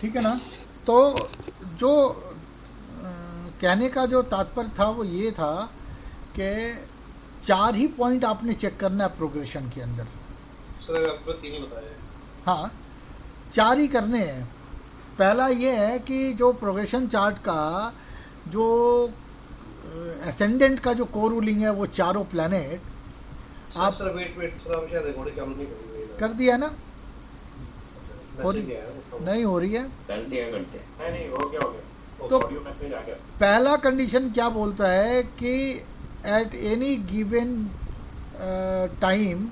ठीक है ना। तो जो कहने का जो तात्पर्य था वो ये था कि 4 ही पॉइंट आपने चेक करना है प्रोग्रेशन के अंदर। सर आपको 3 ही बताया है। हाँ, 4 ही करने हैं। पहला ये है कि जो प्रोग्रेशन चार्ट का जो एसेंडेंट का जो को रूलिंग है वो चारों प्लैनेट सर आप सर वेट वेट सर, आप शायद रिकॉर्डिंग कम नहीं करेंगे इधर। कर दिया ना। अच्छा, हो मैसेज रही, नहीं आया ना, उसका नहीं हो रही है। करते हैं। नहीं नहीं, हो गया तो ऑडियो मैसेज आ गया। पहला कंडीशन क्या बोलता है कि एट एनी गिवन टाइम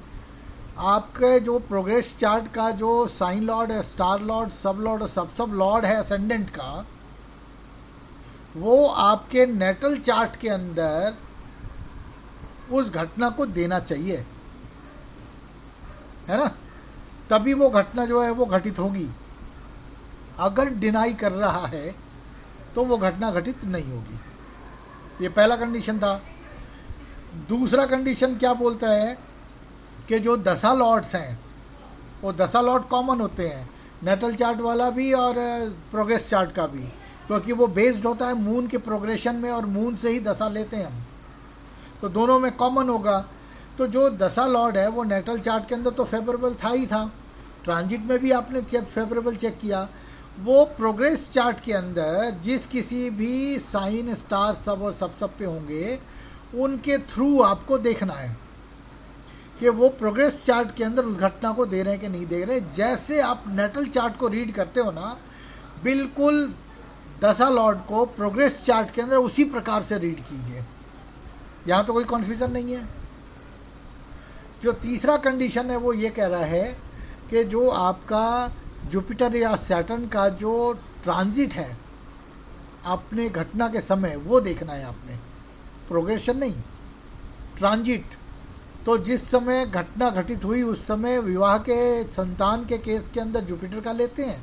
आपके जो प्रोग्रेस चार्ट का जो साइन लॉर्ड है, स्टार लॉर्ड, सब लॉर्ड और सब लॉर्ड है असेंडेंट का, वो आपके नेटल चार्ट के अंदर उस घटना को देना चाहिए, है ना। तभी वो घटना जो है वो घटित होगी। अगर डिनाई कर रहा है तो वो घटना घटित नहीं होगी। ये पहला कंडीशन था। दूसरा कंडीशन क्या बोलता है कि जो दशा लॉर्ड्स हैं वो दशा लॉर्ड कॉमन होते हैं, नेटल चार्ट वाला भी और प्रोग्रेस चार्ट का भी, क्योंकि वो बेस्ड होता है मून के प्रोग्रेशन में और मून से ही दशा लेते हैं हम, तो दोनों में कॉमन होगा। तो जो दशा लॉर्ड है वो नेटल चार्ट के अंदर तो फेवरेबल था ही था, ट्रांजिट में भी आपने फेवरेबल चेक किया। वो प्रोग्रेस चार्ट के अंदर जिस किसी भी साइन, स्टार, सब और सब पे होंगे उनके थ्रू आपको देखना है कि वो प्रोग्रेस चार्ट के अंदर उस घटना को दे रहे हैं कि नहीं दे रहे। जैसे आप नेटल चार्ट को रीड करते हो ना, बिल्कुल दशा लॉर्ड को प्रोग्रेस चार्ट के अंदर उसी प्रकार से रीड कीजिए। यहाँ तो कोई कन्फ्यूज़न नहीं है। जो तीसरा कंडीशन है वो ये कह रहा है कि जो आपका जुपिटर या सैटर्न का जो ट्रांजिट है अपने घटना के समय वो देखना है आपने, प्रोग्रेशन नहीं, ट्रांजिट। तो जिस समय घटना घटित हुई उस समय विवाह के, संतान के केस के अंदर जुपिटर का लेते हैं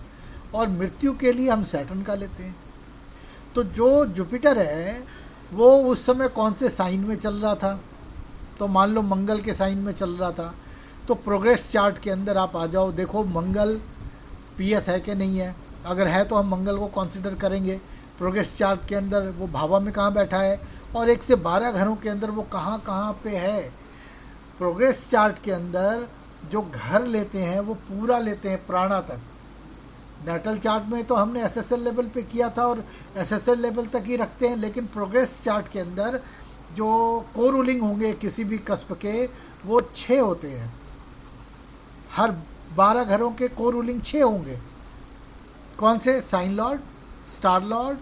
और मृत्यु के लिए हम सैटर्न का लेते हैं। तो जो जुपिटर है वो उस समय कौन से साइन में चल रहा था, तो मान लो मंगल के साइन में चल रहा था, तो प्रोग्रेस चार्ट के अंदर आप आ जाओ, देखो मंगल पीएस है कि नहीं है। अगर है तो हम मंगल को कंसिडर करेंगे। प्रोग्रेस चार्ट के अंदर वो भावा में कहाँ बैठा है और 1 से 12 घरों के अंदर वो कहाँ कहाँ पे है। प्रोग्रेस चार्ट के अंदर जो घर लेते हैं वो पूरा लेते हैं प्राणा तक। नेटल चार्ट में तो हमने एसएसएल लेवल पे किया था और एसएसएल लेवल तक ही रखते हैं, लेकिन प्रोग्रेस चार्ट के अंदर जो को रूलिंग होंगे किसी भी कस्प के वो 6 होते हैं। हर 12 घरों के को रूलिंग 6 होंगे। कौन से? Sign lord, star lord,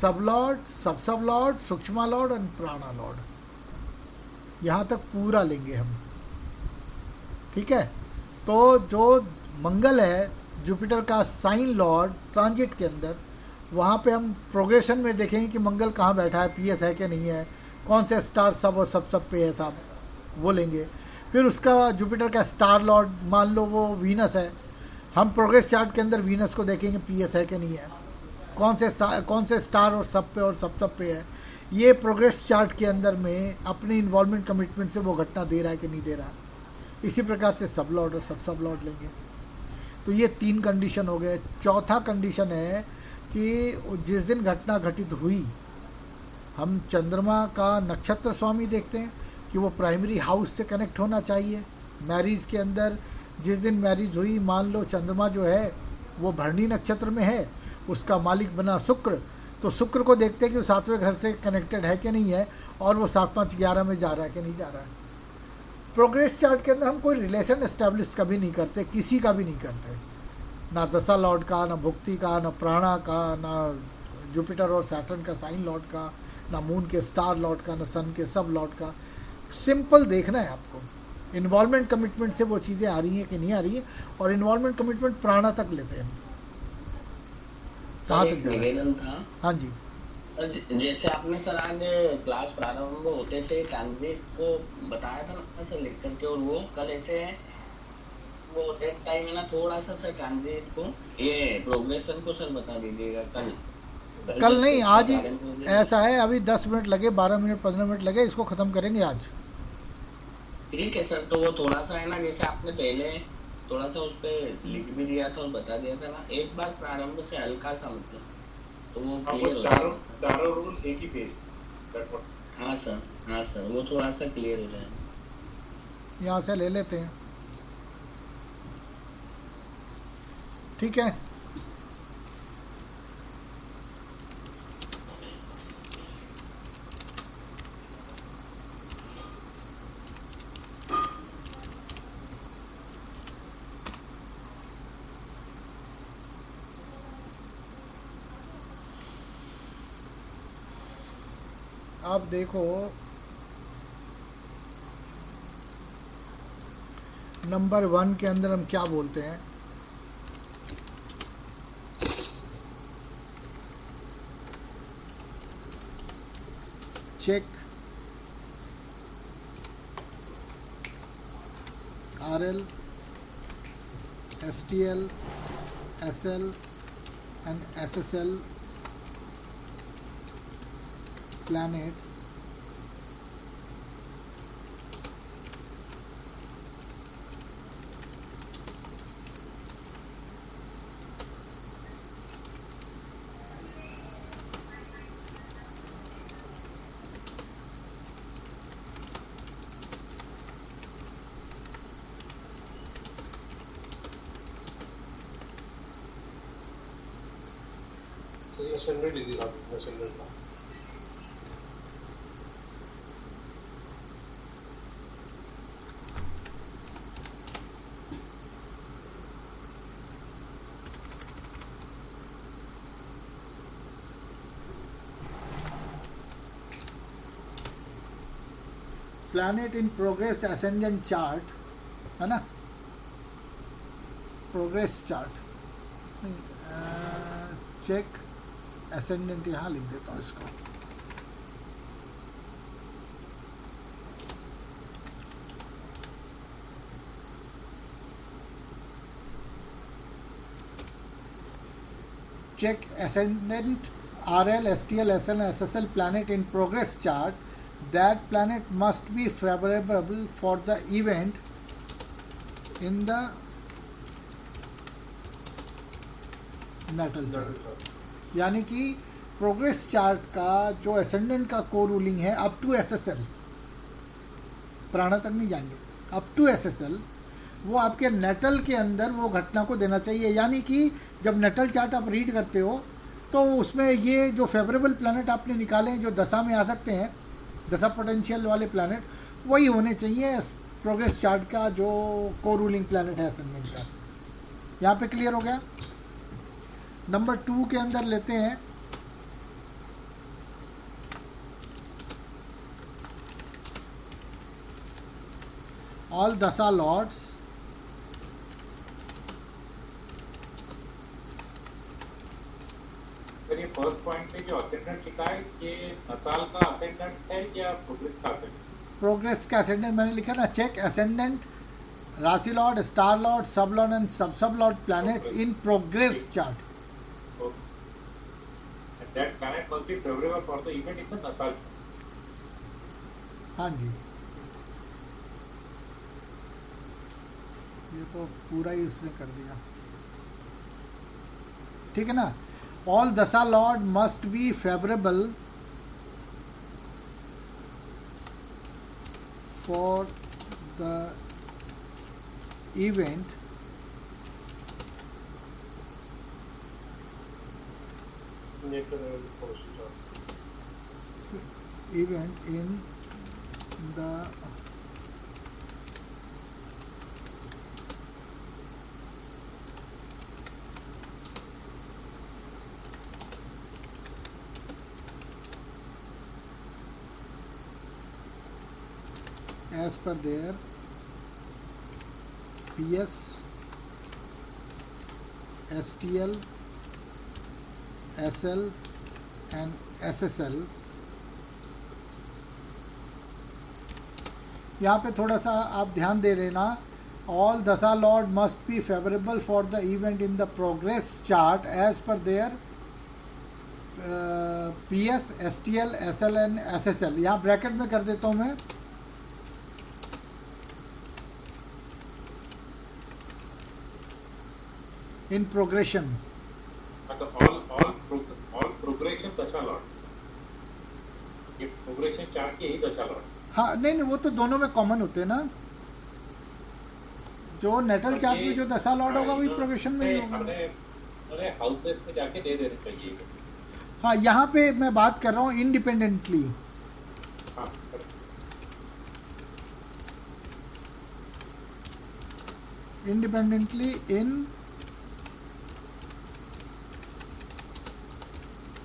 sub lord, sub lord, सूक्ष्मा लॉर्ड और प्राणा लॉर्ड। यहाँ तक पूरा लेंगे हम, ठीक है। तो जो मंगल है जुपिटर का साइन लॉर्ड ट्रांजिट के अंदर, वहाँ पे हम प्रोग्रेशन में देखेंगे कि मंगल कहाँ बैठा है, पीएस है कि नहीं है, कौन से स्टार सब और सब पे है साहब, वो लेंगे। फिर उसका जुपिटर का स्टार लॉर्ड मान लो वो वीनस है, हम प्रोग्रेस चार्ट के अंदर वीनस को देखेंगे पीएस है कि नहीं है, कौन से स्टार और सब पे है। ये प्रोग्रेस चार्ट के अंदर में अपने इन्वॉल्वमेंट कमिटमेंट से वो घटना दे रहा है कि नहीं दे रहा। इसी प्रकार से सब लॉर्ड और सब लॉर्ड लेंगे। तो ये 3 कंडीशन हो गए। चौथा कंडीशन है कि जिस दिन घटना घटित हुई हम चंद्रमा का नक्षत्र स्वामी देखते हैं कि वो प्राइमरी हाउस से कनेक्ट होना चाहिए। मैरिज के अंदर जिस दिन मैरिज हुई, मान लो चंद्रमा जो है वो भरणी नक्षत्र में है, उसका मालिक बना शुक्र, तो शुक्र को देखते हैं कि वो 7वें घर से कनेक्टेड है कि नहीं है और वो 7, 5, 11 में जा रहा है कि नहीं जा रहा है। प्रोग्रेस चार्ट के अंदर हम कोई रिलेशन एस्टेब्लिश कभी नहीं करते, किसी का भी नहीं करते, ना दशा लॉर्ड का, ना भुक्ति का, ना प्राणा का, ना जुपिटर और सैटर्न का साइन लॉर्ड का, ना मून के स्टार लॉर्ड का, ना सन के सब लॉर्ड का। सिंपल देखना है आपको, इन्वॉल्वमेंट कमिटमेंट से वो चीज़ें आ रही हैं कि नहीं आ रही है। और इन्वॉल्वमेंट कमिटमेंट प्राणा तक लेते हैं। कहाँ तक निवेदन था। हाँ जी। जैसे आपने सर आज क्लास प्रारंभ होते से ट्रांजिट को बताया था ना सर लिख करके, और वो कल ऐसे वो डेट टाइम है ना, थोड़ा सा सर ट्रांजिट को ये प्रोग्रेशन को सर बता दीजिएगा कल नहीं, आज ही ऐसा है। अभी 10 मिनट लगे, 12 मिनट 15 मिनट लगे, इसको ख़त्म करेंगे आज। ठीक है सर। तो वो थोड़ा सा है ना, जैसे आपने पहले थोड़ा सा उस पे लिख भी दिया था और बता दिया था ना, एक बार प्रारंभ से हल्का सा मतलब, तो वो हाँ वो क्लियर हो चारों जाएगा सर। चारों रूल एक ही पेज, दैट व्हाट। हाँ सर, हाँ सर, वो थोड़ा सा क्लियर हो जाएगा। यहाँ से ले लेते हैं, ठीक है। अब देखो नंबर 1 के अंदर हम क्या बोलते हैं, check RL, STL, SL and SSL planets तो ये असेंडेंट लिख दिया आपने, असेंडेंट का। planet in progress ascendant chart, है ना, प्रोग्रेस चार्ट, चेक असेंडेंट, यहाँ लिख देता हूँ इसको। check ascendant RL, STL, SL and SSL planet in progress chart. That planet must be favorable for the event in the natal chart. यानी कि progress chart का जो असेंडेंट का को रूलिंग है अप टू SSL, प्राणा तक नहीं जाएंगे, अप टू SSL, वो आपके नेटल के अंदर वो घटना को देना चाहिए। यानी कि जब नेटल चार्ट आप रीड करते हो तो उसमें ये जो फेवरेबल प्लैनेट आपने निकाले हैं जो दशा में आ सकते हैं, दशा पोटेंशियल वाले प्लैनेट, वही होने चाहिए प्रोग्रेस चार्ट का जो को रूलिंग प्लैनेट है असेंडेंट का। यहाँ पे क्लियर हो गया। नंबर 2 के अंदर लेते हैं ऑल दशा लॉर्ड्स सर ये फर्स्ट पॉइंट पे जो असेंडेंट लिखा है ये नताल का असेंडेंट है या प्रोग्रेस का असेंडेंट? प्रोग्रेस का असेंडेंट मैंने लिखा ना, चेक असेंडेंट राशि Lord, star lord, sub Lord and सब Lord planets in progress chart. And that planet must be favorable for the event in the natal. हाँ जी, ये तो पूरा ही उसने कर दिया, ठीक है ना। All dasha lord must be favourable for the event event in the as per their PS, STL, SL and SSL। यहाँ पे थोड़ा सा आप ध्यान दे लेना, all dasha lord must be favourable for the event in the progress chart as per there PS, STL, SL and SSL। यहाँ bracket में कर देता हूँ मैं, इन प्रोग्रेशन। मतलब ऑल प्रोग्रेशन दशा लॉट, ये प्रोग्रेशन चार्ट की यही दशा लॉट। हाँ नहीं नहीं, वो तो दोनों में कॉमन होते हैं ना, जो नेटल चार्ट में जो दशा लॉर्ड होगा वही प्रोग्रेशन में ही होगा। अरे हाउसेस में जाके दे देने चाहिए। हाँ यहाँ पे मैं बात कर रहा हूँ इंडिपेंडेंटली। हाँ, इंडिपेंडेंटली इन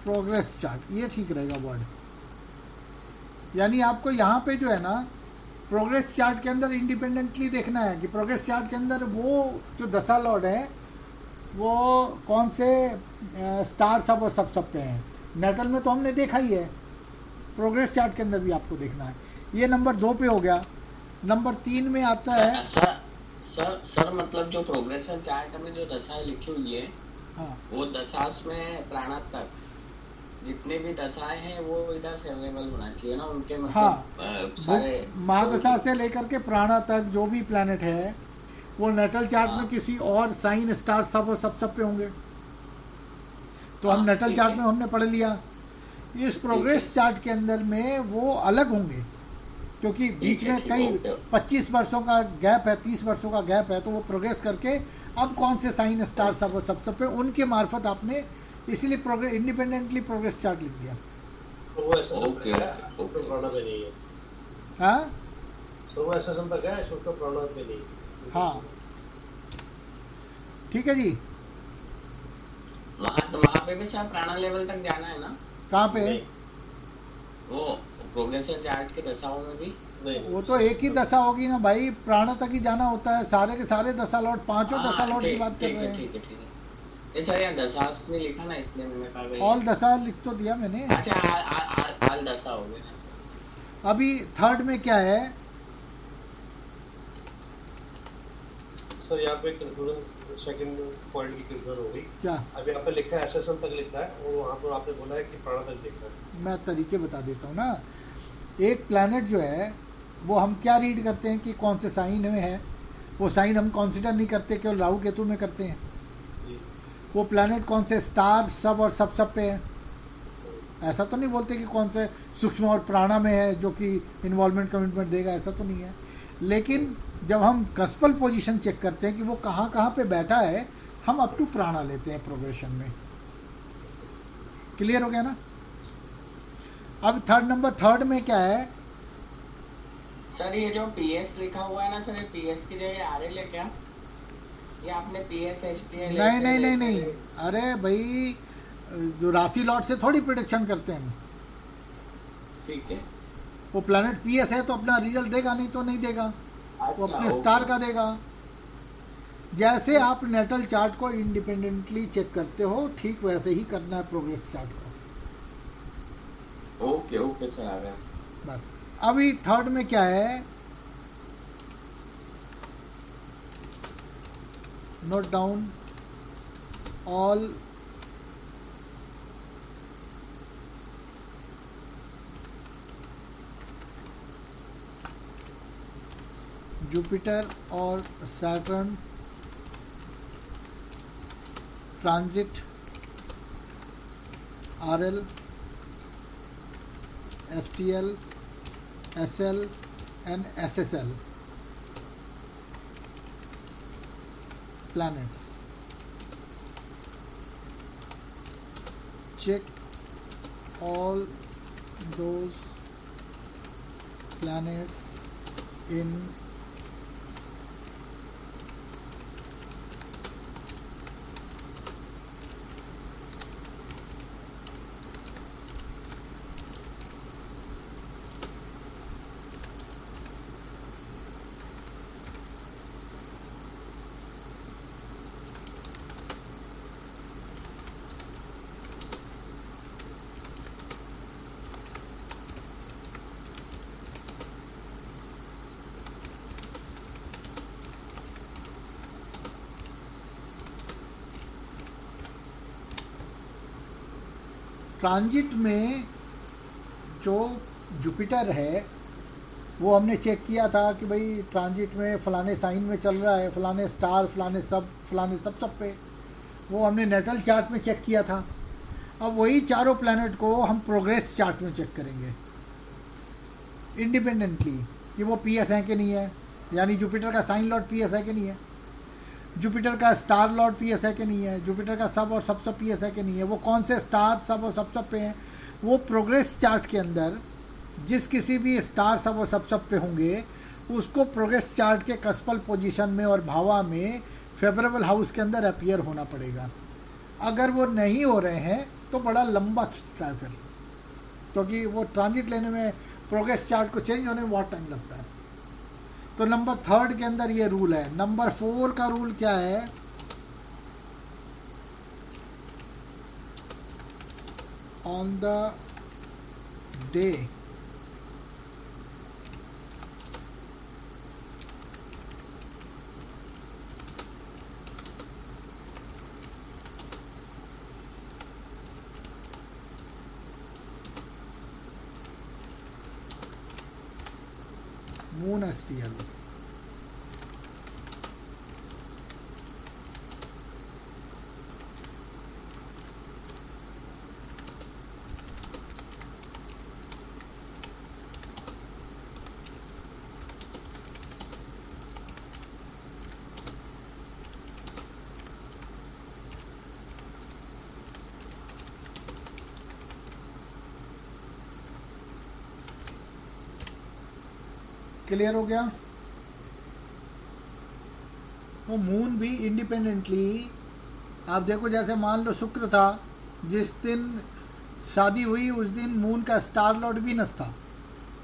प्रोग्रेस चार्ट, ये ठीक रहेगा वर्ड। यानी आपको यहाँ पे जो है ना प्रोग्रेस चार्ट के अंदर इंडिपेंडेंटली देखना है कि प्रोग्रेस चार्ट के अंदर वो जो दशा लॉर्ड है वो कौन से स्टार सब और सब पे हैं। नेटल में तो हमने देखा ही है, प्रोग्रेस चार्ट के अंदर भी आपको देखना है। ये नंबर 2 पे हो गया। नंबर 3 में आता है सर मतलब जो प्रोग्रेशन चार्ट में जो दशाएं लिखी हुई है, हाँ वो दशास में प्राणा तक जितने भी दशाएं हैं वो इधर फेवरेबल होना चाहिए ना उनके, मतलब हाँ, सारे महादशा से लेकर के प्राणा तक जो भी प्लैनेट है वो नेटल चार्ट में हाँ। किसी और साइन स्टार सब और सब पे होंगे। तो हम हाँ, नेटल ठीक चार्ट है। में हमने पढ़ लिया। इस प्रोग्रेस चार्ट के अंदर में वो अलग होंगे, क्योंकि बीच में ठीक है, कई ओके। 25 वर्षों का गैप है, 30 वर्षों का गैप है, तो वो प्रोग्रेस करके अब कौन से साइन स्टार सब और सब पे उनके मार्फत आपने, इसीलिए प्रोग्रेस इंडिपेंडेंटली प्रोग्रेस चार्ट लिख दिया। तो वो एसएसएल ओके, तक है, ओके, सुषमा ओके। प्राणा पे नहीं है। हाँ तो वो एसएसएल तक है, सुषमा प्राणा पे नहीं। हाँ ठीक है जी। वहाँ पे भी सर प्राणा लेवल तक जाना है ना, कहाँ पे? नहीं, वो प्रोग्रेशन चार्ट की दशाओं में भी। नहीं, वो तो एक ही दशा होगी ना भाई, प्राण तक ही जाना होता है। सारे के सारे दशा लॉट, पांचों दशा लॉट की बात कर रहे हैं। ठीक है। ये सर यहाँ दशास में लिखा ना, इसलिए मैंने कहा भाई। ऑल दशा लिख तो दिया मैंने। अच्छा आल दशा हो गए ना। अभी थर्ड में क्या है? सर यहाँ पे कंक्लूजन, सेकंड पॉइंट की कंक्लूजन हो गई। क्या? अभी आपने लिखा है एसएसएल तक लिखा है, और वहाँ पर आपने बोला है कि प्राणा तक लिखना है। मैं तरीके बता देता हूँ ना। एक प्लैनेट जो है वो हम क्या रीड करते हैं कि कौन से साइन में है, वो साइन हम कंसिडर नहीं करते, केवल राहु केतु में करते हैं। जी। वो प्लैनेट कौन से स्टार सब और सब पे है, ऐसा तो नहीं बोलते कि कौन से सूक्ष्म और प्राणा में है जो कि इन्वॉल्वमेंट कमिटमेंट देगा, ऐसा तो नहीं है। लेकिन जब हम कस्पल पोजीशन चेक करते हैं कि वो कहाँ कहाँ पे बैठा है, हम अप टू प्राणा लेते हैं प्रोग्रेशन में। क्लियर हो गया ना? अब नंबर थर्ड में क्या है? सर ये जो पीएस लिखा हुआ है ना सर, ये पीएस की जगह आरएल है क्या? ये आपने पीएस एसटीएल? नहीं, अरे भाई जो राशि लॉट से थोड़ी प्रिडिक्शन करते हैं। ठीक है। वो प्लैनेट पीएस है तो अपना रिजल्ट देगा, नहीं तो नहीं देगा, वो अच्छा, अपने ओके। स्टार का देगा। जैसे आप नेटल चार्ट को इंडिपेंडेंटली चेक करते हो, ठीक वैसे ही करना है प्रोग्रेस चार्ट को। ओके सर, आ गया। बस अभी थर्ड में क्या है? नोट डाउन ऑल जुपिटर और Saturn transit RL, STL, SL and SSL planets. Check all those planets in transit में जो जुपिटर है वो हमने चेक किया था कि भाई ट्रांजिट में फलाने साइन में चल रहा है, फलाने स्टार, फलाने सब पे। वो हमने नेटल चार्ट में चेक किया था। अब वही चारों प्लैनेट को हम प्रोग्रेस चार्ट में चेक करेंगे इंडिपेंडेंटली कि वो पीएस है कि नहीं है, यानी जुपिटर का साइन लॉर्ड पीएस है कि नहीं है, जुपिटर का स्टार लॉर्ड पीएस है कि नहीं है, जुपिटर का सब और सब पीएस है कि नहीं है, वो कौन से स्टार सब और सब पे हैं। वो प्रोग्रेस चार्ट के अंदर जिस किसी भी स्टार सब और सब पे होंगे उसको प्रोग्रेस चार्ट के कस्पल पोजीशन में और भावा में फेवरेबल हाउस के अंदर अपीयर होना पड़ेगा। अगर वो नहीं हो रहे हैं तो बड़ा लंबा खींचता है फिर, क्योंकि वो ट्रांजिट लेने में प्रोग्रेस चार्ट को चेंज होने में बहुत टाइम लगता है। तो नंबर 3 के अंदर ये रूल है। नंबर 4 का रूल क्या है, on the day moon STL, clear हो गया। वो मून भी इंडिपेंडेंटली, आप देखो जैसे मान लो शुक्र था, जिस दिन शादी हुई उस दिन मून का स्टार लॉर्ड वीनस था।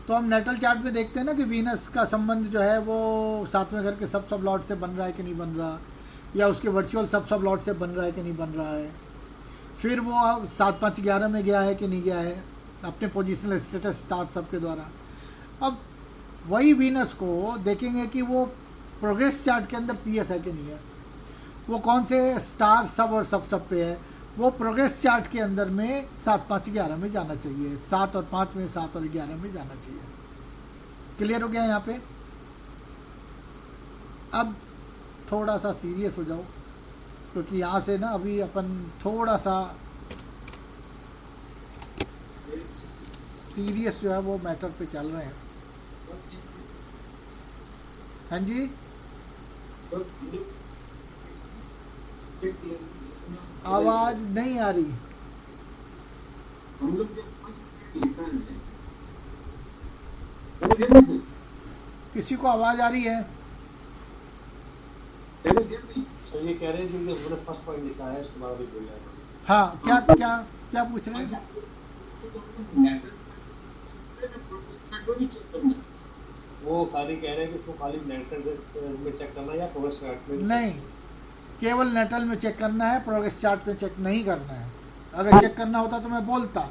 तो हम नेटल चार्ट में देखते हैं ना कि वीनस का संबंध जो है वो 7वें घर के सब लॉर्ड से बन रहा है कि नहीं बन रहा, या उसके वर्चुअल सब लॉर्ड से बन रहा है कि नहीं बन रहा है। फिर वो 7, 5, 11 में गया है कि नहीं गया है अपने पोजिशनल स्टेटस स्टार सब के द्वारा। अब वही वीनस को देखेंगे कि वो प्रोग्रेस चार्ट के अंदर पीएस है कि नहीं है, वो कौन से स्टार सब और सब पे है। वो प्रोग्रेस चार्ट के अंदर में 7, 5, 11 में जाना चाहिए, 7 और 5 में, 7 और 11 में जाना चाहिए। क्लियर हो गया यहाँ पे। अब थोड़ा सा सीरियस हो जाओ, क्योंकि यहाँ से ना अभी अपन थोड़ा सा सीरियस जो है वो मैटर पे चल रहे हैं। हाँ जी, आवाज नहीं आ रही। किसी को आवाज आ रही है? सर ये कह रहे हैं कि हमने फर्स्ट पॉइंट लिखा है, इसके बाद भी बोल रहे हैं। हाँ, क्या क्या क्या पूछ रहे हैं? वो खाली कह रहे हैं कि उसको खाली नेटल में चेक करना है या प्रोग्रेस चार्ट में? नहीं, केवल नेटल में चेक करना है, प्रोग्रेस चार्ट में चेक नहीं करना है। अगर चेक करना होता तो मैं बोलता,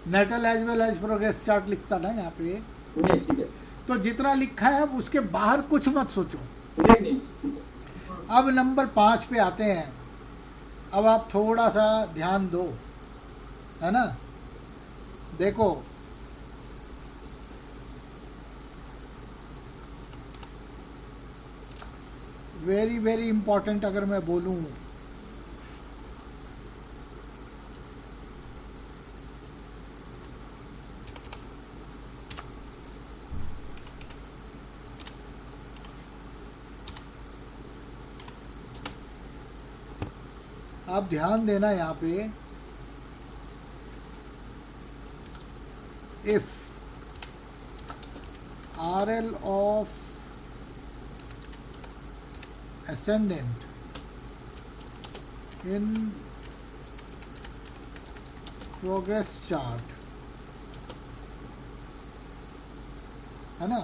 natal as well as progress chart लिखता ना यहाँ पे। तो जितना लिखा है उसके बाहर कुछ मत सोचो। अब नंबर 5 पे आते हैं। अब आप थोड़ा सा ध्यान दो, है ना। देखो, वेरी वेरी इंपॉर्टेंट अगर मैं बोलूं, आप ध्यान देना यहाँ पे। If RL of ascendant in progress chart, है ना,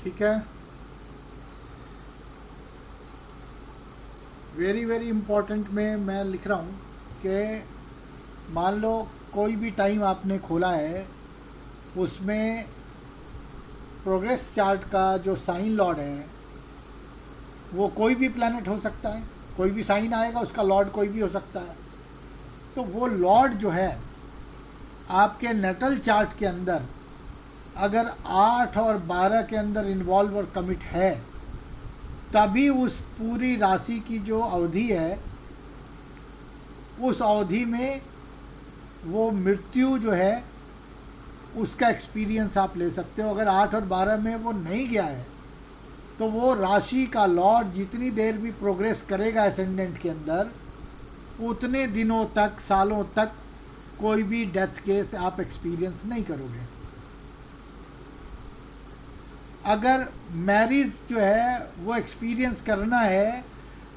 ठीक है, वेरी वेरी इम्पोर्टेंट में मैं लिख रहा हूँ कि मान लो कोई भी टाइम आपने खोला है, उसमें प्रोग्रेस चार्ट का जो साइन लॉर्ड है वो कोई भी प्लैनेट हो सकता है, कोई भी साइन आएगा उसका लॉर्ड कोई भी हो सकता है। तो वो लॉर्ड जो है आपके नेटल चार्ट के अंदर अगर 8 और 12 के अंदर इन्वॉल्व और कमिट है, तभी उस पूरी राशि की जो अवधि है उस अवधि में वो मृत्यु जो है उसका एक्सपीरियंस आप ले सकते हो। अगर 8 और 12 में वो नहीं गया है तो वो राशि का लॉर्ड जितनी देर भी प्रोग्रेस करेगा एसेंडेंट के अंदर, उतने दिनों तक, सालों तक कोई भी डेथ केस आप एक्सपीरियंस नहीं करोगे। अगर मैरिज जो है वो एक्सपीरियंस करना है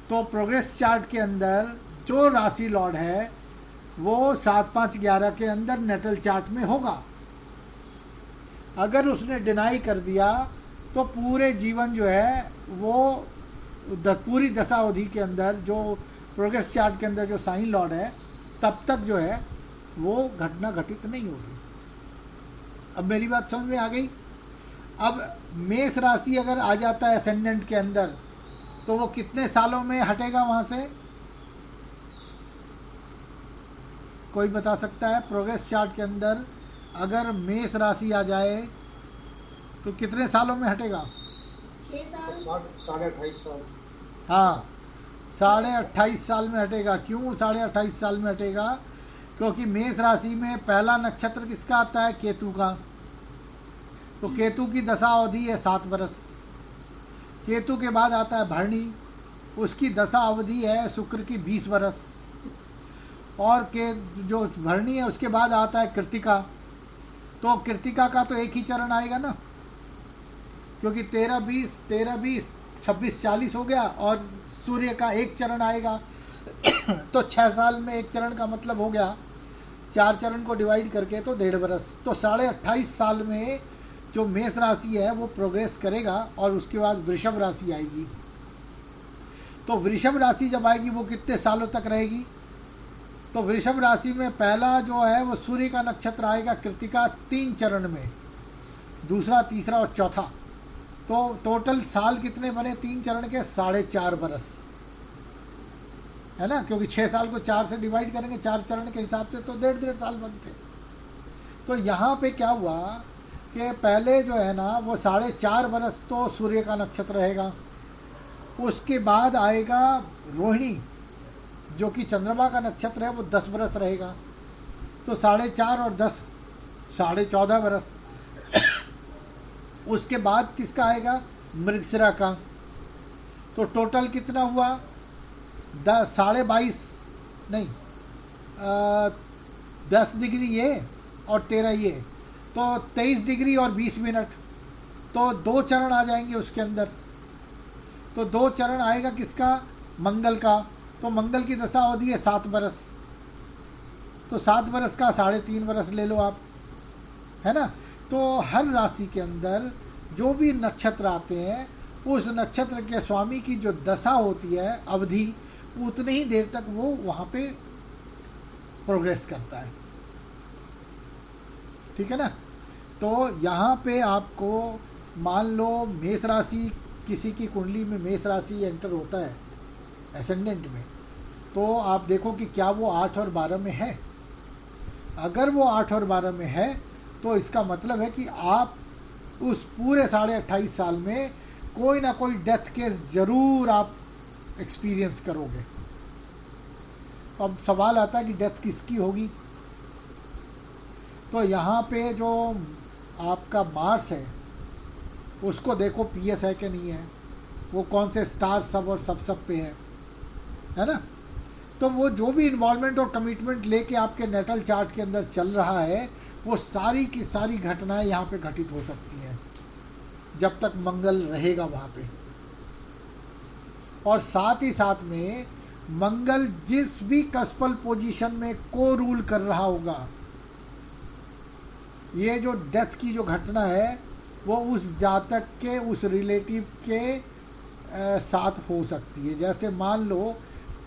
तो प्रोग्रेस चार्ट के अंदर जो राशि लॉर्ड है वो 7, 5, 11 के अंदर नेटल चार्ट में होगा। अगर उसने डिनाई कर दिया तो पूरे जीवन जो है वो पूरी दशावधि के अंदर जो प्रोग्रेस चार्ट के अंदर जो साइन लॉर्ड है तब तक जो है वो घटना घटित नहीं होगी। अब मेरी बात समझ में आ गई। अब मेष राशि अगर आ जाता है असेंडेंट के अंदर तो वो कितने सालों में हटेगा वहां से? कोई बता सकता है? प्रोग्रेस चार्ट के अंदर अगर मेष राशि आ जाए तो कितने सालों में हटेगा? 6 साल। 28.5 साल। हाँ, 28.5 साल में हटेगा। क्यों 28.5 साल में हटेगा? क्योंकि मेष राशि में पहला नक्षत्र किसका आता है? केतु का। तो केतु की दशा अवधि है 7 वर्ष। केतु के बाद आता है भरणी, उसकी दशा अवधि है शुक्र की 20 वर्ष। और के जो भरणी है उसके बाद आता है कृतिका। तो कृतिका का तो एक ही चरण आएगा ना, क्योंकि 13, 20, 26, 40 हो गया और सूर्य का एक चरण आएगा। तो 6 साल में एक चरण का मतलब हो गया 4 चरण को डिवाइड करके तो 1.5 वर्ष। तो 28.5 साल में जो मेष राशि है वो प्रोग्रेस करेगा और उसके बाद वृषभ राशि आएगी। तो वृषभ राशि जब आएगी वो कितने सालों तक रहेगी? तो वृषभ राशि में पहला जो है वो सूर्य का नक्षत्र आएगा कृतिका 3 चरण में, दूसरा, तीसरा और चौथा। तो टोटल साल कितने बने 3 चरण के? 4.5 वर्ष, है ना? क्योंकि 6 साल को 4 से डिवाइड करेंगे 4 चरण के हिसाब से तो 1.5 साल बनते। तो यहाँ पे क्या हुआ कि पहले जो है ना वो 4.5 वर्ष तो सूर्य का नक्षत्र रहेगा। उसके बाद आएगा रोहिणी जो कि चंद्रमा का नक्षत्र है, वो 10 वर्ष रहेगा। तो 4.5 और 10 14.5 वर्ष। उसके बाद किसका आएगा? मृगशिरा का। तो टोटल कितना हुआ? 22.5 नहीं 10 डिग्री ये और 13 ये, तो 23 डिग्री और 20 मिनट। तो 2 चरण आ जाएंगे उसके अंदर। तो 2 चरण आएगा किसका? मंगल का। तो मंगल की दशा अवधि है 7 वर्ष। तो 7 वर्ष का 3.5 वर्ष ले लो आप, है ना? तो हर राशि के अंदर जो भी नक्षत्र आते हैं उस नक्षत्र के स्वामी की जो दशा होती है अवधि, उतनी ही देर तक वो वहाँ पे प्रोग्रेस करता है। ठीक है ना? तो यहाँ पे आपको मान लो मेष राशि, किसी की कुंडली में मेष राशि एंटर होता है एसेंडेंट में, तो आप देखो कि क्या वो 8 और 12 में है। अगर वो 8 और 12 में है तो इसका मतलब है कि आप उस पूरे 28.5 साल में कोई ना कोई डेथ केस ज़रूर आप एक्सपीरियंस करोगे। अब सवाल आता है कि डेथ किसकी होगी? तो यहाँ पे जो आपका मार्स है उसको देखो पीएस है कि नहीं है, वो कौन से स्टार सब और सब पे है ना? तो वो जो भी इन्वॉल्वमेंट और कमिटमेंट लेके आपके नेटल चार्ट के अंदर चल रहा है वो सारी की सारी घटनाएं यहाँ पे घटित हो सकती हैं जब तक मंगल रहेगा वहाँ पे। और साथ ही साथ में मंगल जिस भी कस्पल पोजीशन में को रूल कर रहा होगा, ये जो डेथ की जो घटना है वो उस जातक के, उस रिलेटिव के साथ हो सकती है। जैसे मान लो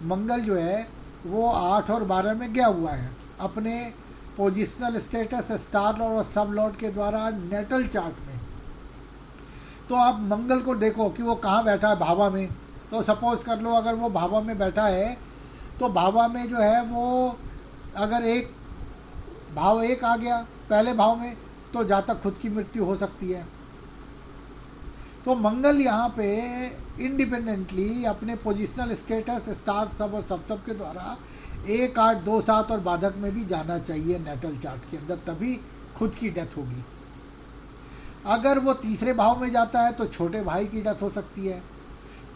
मंगल जो है वो 8 और 12 में गया हुआ है अपने पोजिशनल स्टेटस स्टार लॉर्ड और सब लॉर्ड के द्वारा नेटल चार्ट में। तो आप मंगल को देखो कि वो कहाँ बैठा है, भावा में। तो सपोज कर लो अगर वो भावा में बैठा है तो भावा में जो है वो अगर एक भाव एक आ गया पहले भाव में तो जातक खुद की मृत्यु हो सकती है। तो मंगल यहाँ पे इंडिपेंडेंटली अपने पोजिशनल स्टेटस स्टार सब और सब के द्वारा 1, 8, 2, 7 और बाधक में भी जाना चाहिए नेटल चार्ट के अंदर, तभी खुद की डेथ होगी। अगर वो तीसरे भाव में जाता है तो छोटे भाई की डेथ हो सकती है।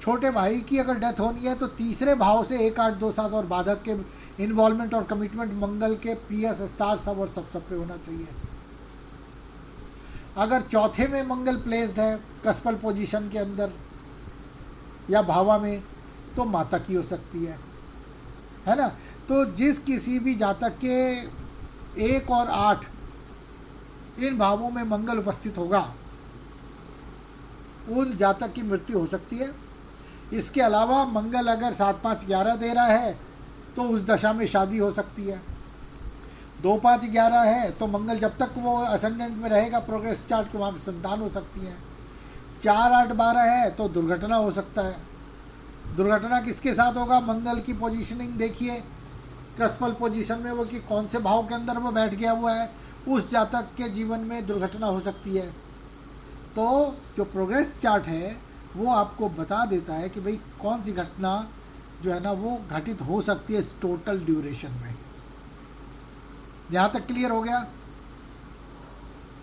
छोटे भाई की अगर डेथ होनी है तो तीसरे भाव से 1, 8, 2, 7 और बाधक के इन्वॉल्वमेंट और कमिटमेंट मंगल के पीएस स्टार सब और सब पे होना चाहिए। अगर चौथे में मंगल प्लेस्ड है कस्पल पोजीशन के अंदर या भावा में तो माता की हो सकती है ना। तो जिस किसी भी जातक के 1 और 8 इन भावों में मंगल उपस्थित होगा उन जातक की मृत्यु हो सकती है। इसके अलावा मंगल अगर 7, 5, 11 दे रहा है तो उस दशा में शादी हो सकती है। 2, 5, 11 है तो मंगल जब तक वो असेंडेंट में रहेगा प्रोग्रेस चार्ट के वहाँ पे संतान हो सकती है। 4, 8, 12 है तो दुर्घटना हो सकता है। दुर्घटना किसके साथ होगा? मंगल की पोजीशनिंग देखिए क्रस्पल पोजीशन में वो कि कौन से भाव के अंदर वो बैठ गया हुआ है, उस जातक के जीवन में दुर्घटना हो सकती है। तो जो प्रोग्रेस चार्ट है वो आपको बता देता है कि भाई कौन सी घटना जो है ना वो घटित हो सकती है इस टोटल ड्यूरेशन में। यहाँ तक क्लियर हो गया?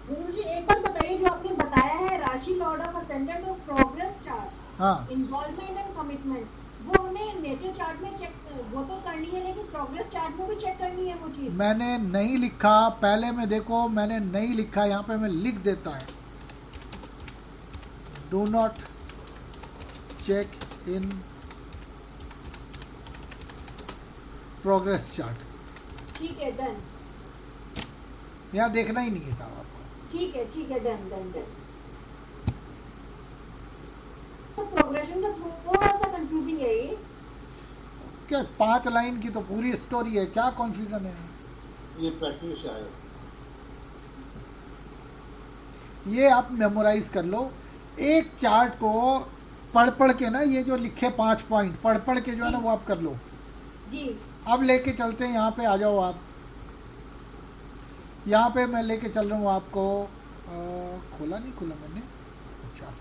गुरुजी एक बार बताइए, जो आपने बताया है राशि लॉर्ड ऑफ असेंडेंट और प्रोग्रेस चार्ट, हाँ, इन्वॉल्वमेंट एंड कमिटमेंट, वो हमें नेटल चार्ट में चेक वो तो करनी है, लेकिन प्रोग्रेस चार्ट में भी चेक करनी है वो चीज। मैंने नहीं लिखा, पहले में देखो मैंने नहीं लिखा, यहाँ पे मैं लिख देता है do not check in progress chart. ठीक है, डन। यहाँ देखना ही नहीं है साहब आपको। ठीक है, डन डन डन। तो प्रोग्रेशन का थोड़ा सा कंफ्यूजिंग है ये। क्या 5 लाइन की तो पूरी स्टोरी है, क्या कॉन्फ्यूजन है? ये प्रैक्टिस है। ये आप मेमोराइज कर लो। एक चार्ट को पढ़ पढ़ के ना, ये जो लिखे 5 पॉइंट पढ़ पढ़ के जो है ना वो आप कर लो। जी अब लेके चलते हैं, यहाँ पे आ जाओ आप। यहाँ पे मैं लेके चल रहा हूँ आपको। खोला नहीं, खोला मैंने। अच्छा,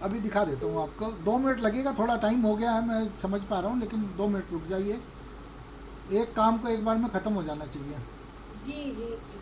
अभी दिखा देता हूँ आपको। 2 मिनट लगेगा, थोड़ा टाइम हो गया है मैं समझ पा रहा हूँ, लेकिन 2 मिनट रुक जाइए। एक काम को एक बार में ख़त्म हो जाना चाहिए। जी जी जी।